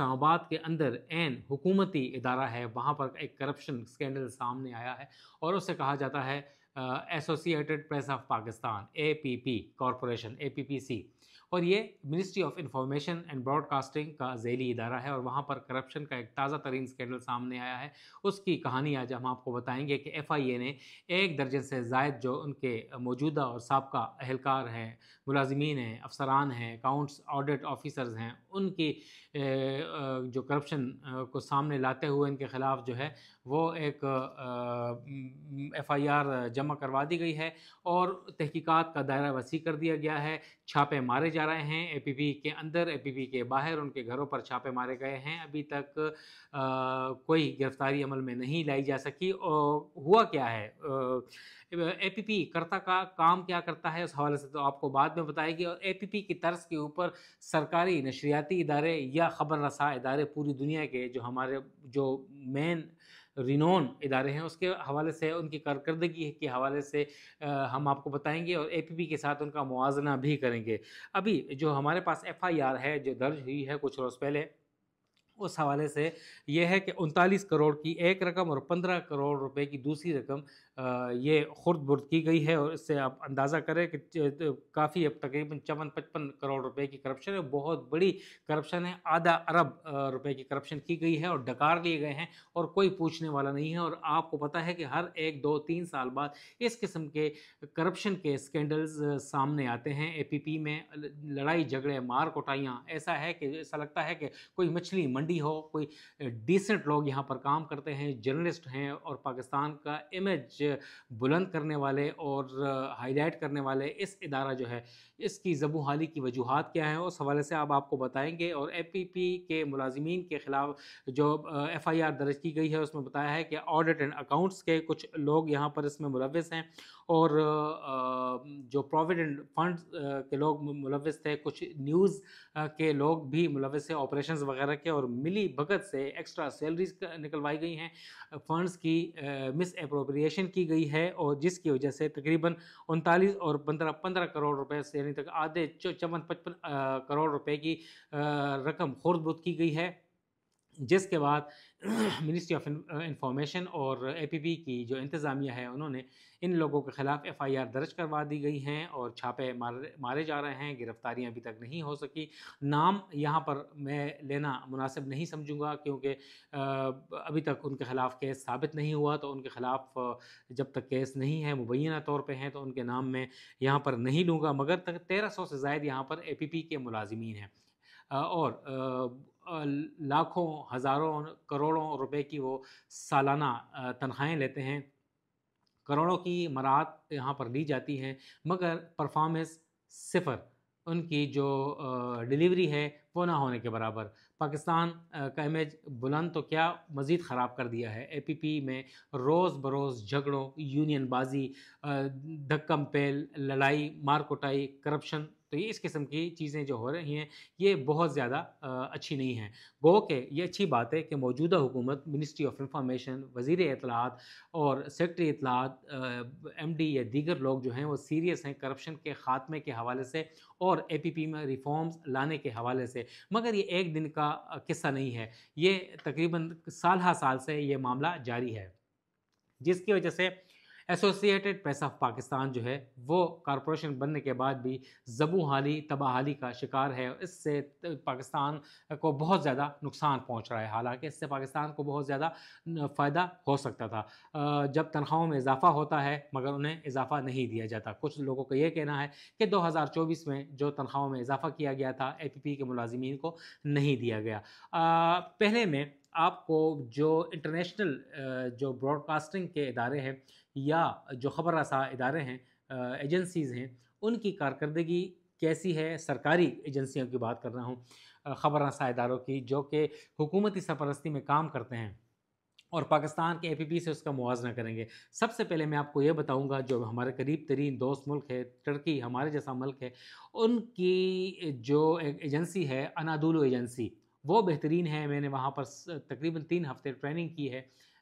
اسلام آباد کے اندر عین حکومتی ادارہ ہے، وہاں پر ایک کرپشن اسکینڈل سامنے آیا ہے اور اسے کہا جاتا ہے associated press of Pakistan, A P P corporation, A P P C, اور یہ ministry of information and broadcasting کا ذیلی ادارہ ہے اور وہاں پر کرپشن کا ایک تازہ ترین اسکینڈل سامنے آیا ہے۔ اس کی کہانی آج ہم آپ کو بتائیں گے کہ ایف آئی اے نے 1 درجن سے زائد جو ان کے موجودہ اور سابقہ اہلکار ہیں، ملازمین ہیں، افسران ہیں، اکاؤنٹس آڈٹ آفیسرز ہیں، ان کی جو کرپشن کو سامنے لاتے ہوئے ان کے خلاف جو ہے وہ ایک ایف آئی آر جمع کروا دی گئی ہے اور تحقیقات کا دائرہ وسیع کر دیا گیا ہے۔ چھاپے مارے جا رہے ہیں، اے پی پی کے اندر، اے پی پی کے باہر، ان کے گھروں پر چھاپے مارے گئے ہیں۔ ابھی تک کوئی گرفتاری عمل میں نہیں لائی جا سکی۔ اور ہوا کیا ہے، اے پی پی کرتا کا کام کیا کرتا ہے، اس حوالے سے تو آپ کو بعد میں بتائے گی، اور اے پی پی کی طرز کے اوپر سرکاری نشریاتی ادارے یا خبر رساں ادارے پوری دنیا کے جو ہمارے جو مین رینون ادارے ہیں اس کے حوالے سے، ان کی کارکردگی کے حوالے سے ہم آپ کو بتائیں گے اور اے پی پی کے ساتھ ان کا موازنہ بھی کریں گے۔ ابھی جو ہمارے پاس ایف آئی آر ہے جو درج ہوئی ہے کچھ روز پہلے، اس حوالے سے یہ ہے کہ 39 کروڑ کی ایک رقم اور 15 کروڑ روپے کی دوسری رقم یہ خرد برد کی گئی ہے، اور اس سے آپ اندازہ کریں کہ کافی اب تقریباً 54-55 کروڑ روپے کی کرپشن ہے، بہت بڑی کرپشن ہے، آدھا ارب روپے کی کرپشن کی گئی ہے اور ڈکار لیے گئے ہیں اور کوئی پوچھنے والا نہیں ہے۔ اور آپ کو پتہ ہے کہ ہر 1-2-3 سال بعد اس قسم کے کرپشن کے اسکینڈلز سامنے آتے ہیں۔ اے پی پی میں لڑائی جھگڑے، مار کوٹائیاں، ایسا ہے کہ ایسا لگتا ہے کہ کوئی مچھلی منڈی ہو، کوئی ڈیسنٹ لوگ یہاں پر کام کرتے ہیں، جرنلسٹ ہیں اور پاکستان کا امیج بلند کرنے والے اور ہائی لائٹ کرنے والے اس ادارہ جو ہے اس کی زبوں حالی کی وجوہات کیا ہیں، اس حوالے سے اب آپ کو بتائیں گے۔ اور اے پی پی کے ملازمین کے خلاف جو ایف آئی آر درج کی گئی ہے اس میں بتایا ہے کہ آڈٹ اینڈ اکاؤنٹس کے کچھ لوگ یہاں پر اس میں ملوث ہیں اور جو پروویڈنٹ فنڈ کے لوگ ملوث تھے، کچھ نیوز کے لوگ بھی ملوث ہیں آپریشنز وغیرہ کے، اور ملی بھگت سے ایکسٹرا سیلریز نکلوائی گئی ہیں، فنڈز کی مس اپروپریشن کی گئی ہے، اور جس کی وجہ سے تقریباً 39 اور 15 کروڑ روپے سے یعنی تک آدھے 54-55 کروڑ روپے کی رقم خرد برد کی گئی ہے، جس کے بعد منسٹری آف انفارمیشن اور اے پی پی کی جو انتظامیہ ہے انہوں نے ان لوگوں کے خلاف ایف آئی آر درج کروا دی گئی ہیں اور چھاپے مارے جا رہے ہیں، گرفتاریاں ابھی تک نہیں ہو سکی۔ نام یہاں پر میں لینا مناسب نہیں سمجھوں گا کیونکہ ابھی تک ان کے خلاف کیس ثابت نہیں ہوا، تو ان کے خلاف جب تک کیس نہیں ہے، مبینہ طور پہ ہیں، تو ان کے نام میں یہاں پر نہیں لوں گا، مگر 1300 سے زائد یہاں پر اے پی پی کے ملازمین ہیں اور لاکھوں، ہزاروں، کروڑوں روپے کی وہ سالانہ تنخواہیں لیتے ہیں، کروڑوں کی مراعات یہاں پر لی جاتی ہیں، مگر پرفارمنس صفر، ان کی جو ڈیلیوری ہے وہ نہ ہونے کے برابر۔ پاکستان کا امیج بلند تو کیا مزید خراب کر دیا ہے۔ اے پی پی میں روز بروز جھگڑوں، یونین بازی، دھکم پیل، لڑائی، مار کٹائی، کرپشن، تو یہ اس قسم کی چیزیں جو ہو رہی ہیں یہ بہت زیادہ اچھی نہیں ہیں۔ گو کہ یہ اچھی بات ہے کہ موجودہ حکومت، منسٹری آف انفارمیشن، وزیر اطلاعات اور سیکٹری اطلاعات، ایم ڈی یا دیگر لوگ جو ہیں وہ سیریس ہیں کرپشن کے خاتمے کے حوالے سے اور اے پی پی میں ریفارمز لانے کے حوالے سے، مگر یہ ایک دن کا قصہ نہیں ہے، یہ تقریباً سال ہا سال سے یہ معاملہ جاری ہے، جس کی وجہ سے ایسوسیٹڈ پریس آف پاکستان جو ہے وہ کارپوریشن بننے کے بعد بھی زبوں حالی، تباہ حالی کا شکار ہے۔ اس سے پاکستان کو بہت زیادہ نقصان پہنچ رہا ہے، حالانکہ اس سے پاکستان کو بہت زیادہ فائدہ ہو سکتا تھا۔ جب تنخواہوں میں اضافہ ہوتا ہے مگر انہیں اضافہ نہیں دیا جاتا۔ کچھ لوگوں کا یہ کہنا ہے کہ 2024 میں جو تنخواہوں میں اضافہ کیا گیا تھا اے پی پی کے ملازمین کو نہیں دیا گیا۔ پہلے میں آپ کو جو انٹرنیشنل جو براڈ کاسٹنگ کے ادارے ہیں یا جو خبر رساں ادارے ہیں، ایجنسیز ہیں، ان کی کارکردگی کیسی ہے، سرکاری ایجنسیوں کی بات کر رہا ہوں، خبر رساں اداروں کی جو کہ حکومتی سرپرستی میں کام کرتے ہیں، اور پاکستان کے اے پی پی سے اس کا موازنہ کریں گے۔ سب سے پہلے میں آپ کو یہ بتاؤں گا جو ہمارے قریب ترین دوست ملک ہے ترکی، ہمارے جیسا ملک ہے، ان کی جو ایک ایجنسی ہے انادولو ایجنسی، وہ بہترین ہے۔ میں نے وہاں پر تقریباً 3 ہفتے ٹریننگ کی ہے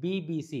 BBC,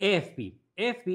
AFP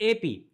AP,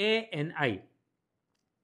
ANI,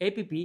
APP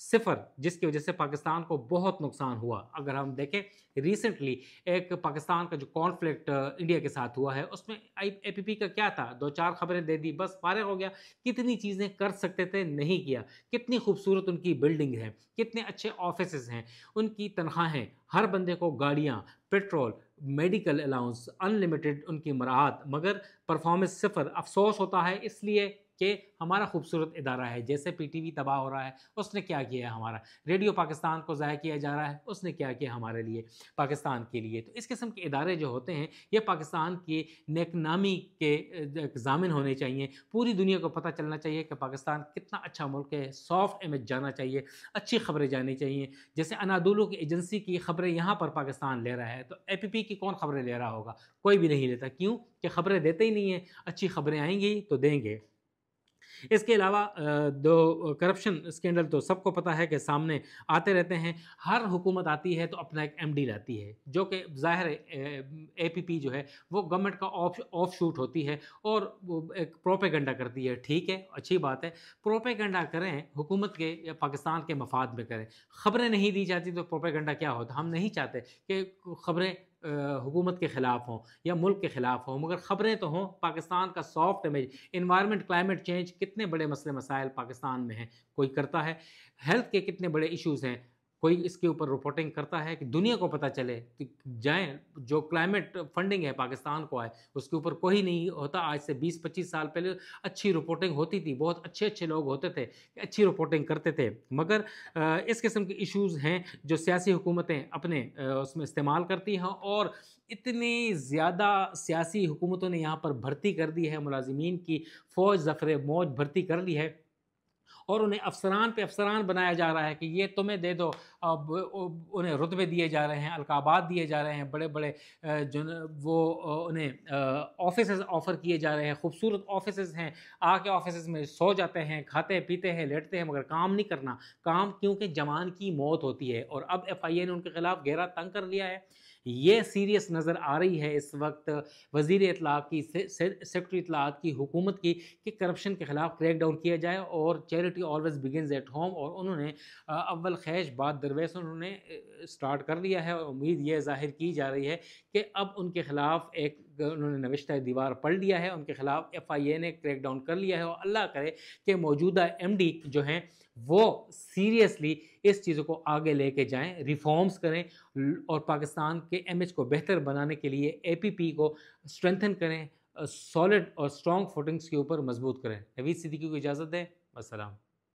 صفر, جس کی وجہ سے پاکستان کو بہت نقصان ہوا. اگر ہم دیکھیں ریسنٹلی ایک پاکستان کا جو کانفلکٹ انڈیا کے ساتھ ہوا ہے, اس میں اے پی پی کا کیا تھا, 2-4 خبریں دے دی بس فارغ ہو گیا. کتنی چیزیں کر سکتے تھے نہیں کیا. کتنی خوبصورت ان کی بلڈنگ ہے, کتنے اچھے آفیسز ہیں, ان کی تنخواہیں, ہر بندے کو گاڑیاں, petrol, medical allowance, in limited in کی مراحت, مگر پرفارمنس صفر. افسوس ہوتا ہے اس لیے کہ ہمارا خوبصورت ادارہ ہے, جیسے پی ٹی وی تباہ ہو رہا ہے, اس نے کیا کیا ہے ہمارا, ریڈیو پاکستان کو ضائع کیا جا رہا ہے, اس نے کیا کیا ہمارے لیے, پاکستان کے لیے. تو اس قسم کے ادارے جو ہوتے ہیں یہ پاکستان کی نیک نامی کے ضامن ہونے چاہیے. پوری دنیا کو پتہ چلنا چاہیے کہ پاکستان کتنا اچھا ملک ہے, سافٹ امیج جانا چاہیے, اچھی خبریں جانی چاہیے. جیسے انادولو کی ایجنسی کی خبریں یہاں پر پاکستان لے رہا ہے, تو اے پی پی کی کون خبریں لے رہا ہوگا, کوئی بھی نہیں لیتا. کیوں کہ خبریں دیتے ہی نہیں ہیں. اچھی خبریں آئیں گی تو دیں گے. اس کے علاوہ دو کرپشن اسکینڈل تو سب کو پتہ ہے کہ سامنے آتے رہتے ہیں. ہر حکومت آتی ہے تو اپنا ایک ایم ڈی لاتی ہے, جو کہ ظاہر اے پی پی جو ہے وہ گورنمنٹ کا آف شوٹ ہوتی ہے اور وہ ایک پروپیگنڈا کرتی ہے. ٹھیک ہے, اچھی بات ہے, پروپیگنڈا کریں, حکومت کے یا پاکستان کے مفاد میں کریں. خبریں نہیں دی جاتی تو پروپیگنڈا کیا ہوتا. ہم نہیں چاہتے کہ خبریں حکومت کے خلاف ہوں یا ملک کے خلاف ہوں, مگر خبریں تو ہوں. پاکستان کا soft image, environment, climate change, کتنے بڑے مسئلے مسائل پاکستان میں ہیں, کوئی کرتا ہے. ہیلتھ کے کتنے بڑے ایشوز ہیں, کوئی اس کے اوپر رپورٹنگ کرتا ہے کہ دنیا کو پتہ چلے. جائیں, جو کلائمیٹ فنڈنگ ہے پاکستان کو آئے, اس کے اوپر کوئی نہیں ہوتا. آج سے 20-25 سال پہلے اچھی رپورٹنگ ہوتی تھی, بہت اچھے اچھے لوگ ہوتے تھے, اچھی رپورٹنگ کرتے تھے. مگر اس قسم کے ایشوز ہیں جو سیاسی حکومتیں اپنے اس میں استعمال کرتی ہیں, اور اتنی زیادہ سیاسی حکومتوں نے یہاں پر بھرتی کر دی ہے, ملازمین کی فوج ظفر موج بھرتی کر لی ہے, اور انہیں افسران پہ افسران بنایا جا رہا ہے کہ یہ تمہیں دے دو. اب انہیں رتبے دیے جا رہے ہیں, القابات دیے جا رہے ہیں, بڑے بڑے جو وہ انہیں آفیسز آفر کیے جا رہے ہیں, خوبصورت آفیسز ہیں. آ کے آفیسز میں سو جاتے ہیں, کھاتے پیتے ہیں, لیٹتے ہیں, مگر کام نہیں کرنا. کام کیونکہ جوان کی موت ہوتی ہے, اور اب ایف آئی اے نے ان کے خلاف گہرا تنگ کر لیا ہے. یہ سیریس نظر آ رہی ہے اس وقت وزیر اطلاعات کی, سیکرٹری اطلاعات کی, حکومت کی, کہ کرپشن کے خلاف کریک ڈاؤن کیا جائے. اور charity always begins at home, اور انہوں نے اول خیش بات درویش انہوں نے سٹارٹ کر لیا ہے. اور امید یہ ظاہر کی جا رہی ہے کہ اب ان کے خلاف ایک انہوں نے نوشتہ دیوار پڑھ لیا ہے, ان کے خلاف ایف آئی اے نے کریک ڈاؤن کر لیا ہے. اور اللہ کرے کہ موجودہ ایم ڈی جو ہیں وہ سیریسلی اس چیزوں کو آگے لے کے جائیں, ریفارمز کریں, اور پاکستان کے امیج کو بہتر بنانے کے لیے اے پی پی کو اسٹرینتھن کریں, سالڈ اور اسٹرانگ فوٹنگز کے اوپر مضبوط کریں. نوید صدیقی کو اجازت دیں. السلام.